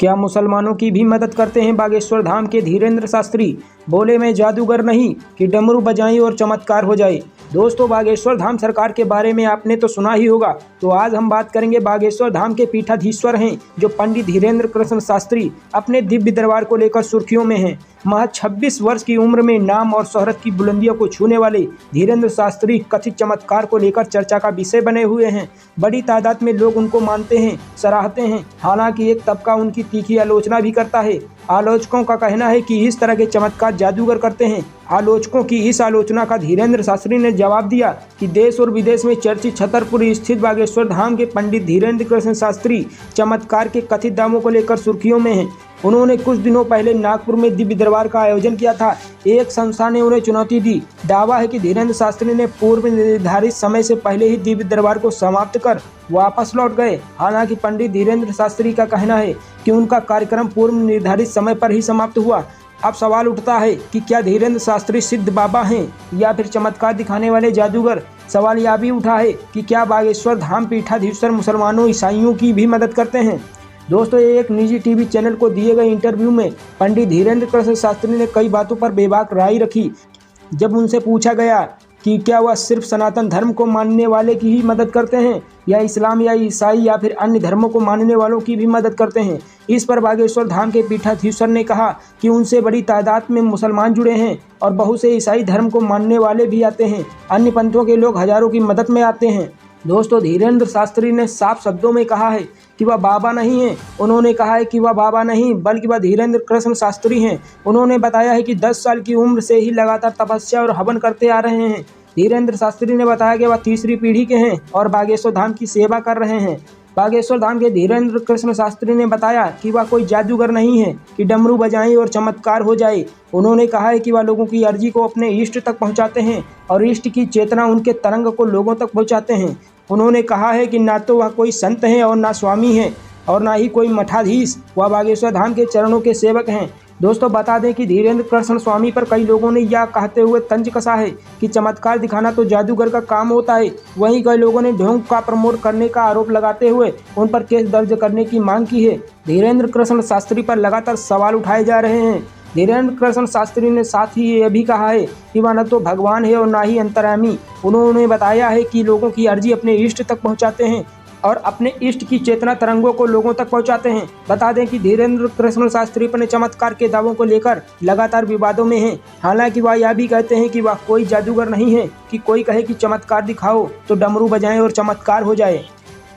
क्या मुसलमानों की भी मदद करते हैं बागेश्वर धाम के धीरेन्द्र शास्त्री? बोले मैं जादूगर नहीं कि डमरू बजाएं और चमत्कार हो जाए। दोस्तों, बागेश्वर धाम सरकार के बारे में आपने तो सुना ही होगा। तो आज हम बात करेंगे बागेश्वर धाम के पीठाधीश्वर हैं जो पंडित धीरेन्द्र कृष्ण शास्त्री। अपने दिव्य दरबार को लेकर सुर्खियों में हैं। महज 26 वर्ष की उम्र में नाम और शोहरत की बुलंदियों को छूने वाले धीरेन्द्र शास्त्री कथित चमत्कार को लेकर चर्चा का विषय बने हुए हैं। बड़ी तादाद में लोग उनको मानते हैं, सराहते हैं। हालांकि एक तबका उनकी तीखी आलोचना भी करता है। आलोचकों का कहना है कि इस तरह के चमत्कार जादूगर करते हैं। आलोचकों की इस आलोचना का धीरेन्द्र शास्त्री ने जवाब दिया कि देश और विदेश में चर्चित छतरपुर स्थित बागेश्वर धाम के पंडित धीरेन्द्र कृष्ण शास्त्री चमत्कार के कथित दावों को लेकर सुर्खियों में हैं। उन्होंने कुछ दिनों पहले नागपुर में दिव्य दरबार का आयोजन किया था। एक संस्था ने उन्हें चुनौती दी। दावा है कि धीरेन्द्र शास्त्री ने पूर्व निर्धारित समय से पहले ही दिव्य दरबार को समाप्त कर वापस लौट गए। हालांकि पंडित धीरेन्द्र शास्त्री का कहना है कि उनका कार्यक्रम पूर्व निर्धारित समय पर ही समाप्त हुआ। अब सवाल उठता है कि क्या धीरेन्द्र शास्त्री सिद्ध बाबा हैं या फिर चमत्कार दिखाने वाले जादूगर? सवाल यह भी उठा है कि क्या बागेश्वर धाम पीठाधीश्वर मुसलमानों ईसाइयों की भी मदद करते हैं? दोस्तों, एक निजी टीवी चैनल को दिए गए इंटरव्यू में पंडित धीरेन्द्र कृष्ण शास्त्री ने कई बातों पर बेबाक राय रखी। जब उनसे पूछा गया कि क्या वह सिर्फ सनातन धर्म को मानने वाले की ही मदद करते हैं या इस्लाम या ईसाई या फिर अन्य धर्मों को मानने वालों की भी मदद करते हैं, इस पर बागेश्वर धाम के पीठाधीश्वर ने कहा कि उनसे बड़ी तादाद में मुसलमान जुड़े हैं और बहुत से ईसाई धर्म को मानने वाले भी आते हैं। अन्य पंथों के लोग हजारों की मदद में आते हैं। दोस्तों, धीरेन्द्र शास्त्री ने साफ शब्दों में कहा है कि वह बाबा नहीं हैं। उन्होंने कहा है कि वह बाबा नहीं बल्कि वह धीरेन्द्र कृष्ण शास्त्री हैं। उन्होंने बताया है कि 10 साल की उम्र से ही लगातार तपस्या और हवन करते आ रहे हैं। धीरेन्द्र शास्त्री ने बताया कि वह तीसरी पीढ़ी के हैं और बागेश्वर धाम की सेवा कर रहे हैं। बागेश्वर धाम के धीरेन्द्र कृष्ण शास्त्री ने बताया कि वह कोई जादूगर नहीं है कि डमरू बजाएं और चमत्कार हो जाए। उन्होंने कहा है कि वह लोगों की अर्जी को अपने इष्ट तक पहुंचाते हैं और इष्ट की चेतना उनके तरंग को लोगों तक पहुंचाते हैं। उन्होंने कहा है कि ना तो वह कोई संत हैं और ना स्वामी हैं और ना ही कोई मठाधीश। वह बागेश्वर धाम के चरणों के सेवक हैं। दोस्तों, बता दें कि धीरेन्द्र कृष्ण स्वामी पर कई लोगों ने यह कहते हुए तंज कसा है कि चमत्कार दिखाना तो जादूगर का काम होता है। वहीं कई लोगों ने ढोंग का प्रमोट करने का आरोप लगाते हुए उन पर केस दर्ज करने की मांग की है। धीरेन्द्र कृष्ण शास्त्री पर लगातार सवाल उठाए जा रहे हैं। धीरेन्द्र कृष्ण शास्त्री ने साथ ही यह भी कहा है कि वह न तो भगवान है और ना ही अंतर्यामी। उन्होंने बताया है कि लोगों की अर्जी अपने इष्ट तक पहुंचाते हैं और अपने इष्ट की चेतना तरंगों को लोगों तक पहुंचाते हैं। बता दें कि धीरेन्द्र कृष्ण शास्त्री अपने चमत्कार के दावों को लेकर लगातार विवादों में हैं। हालांकि वह यह भी कहते हैं कि वह कोई जादूगर नहीं है कि कोई कहे कि चमत्कार दिखाओ तो डमरू बजाएं और चमत्कार हो जाए।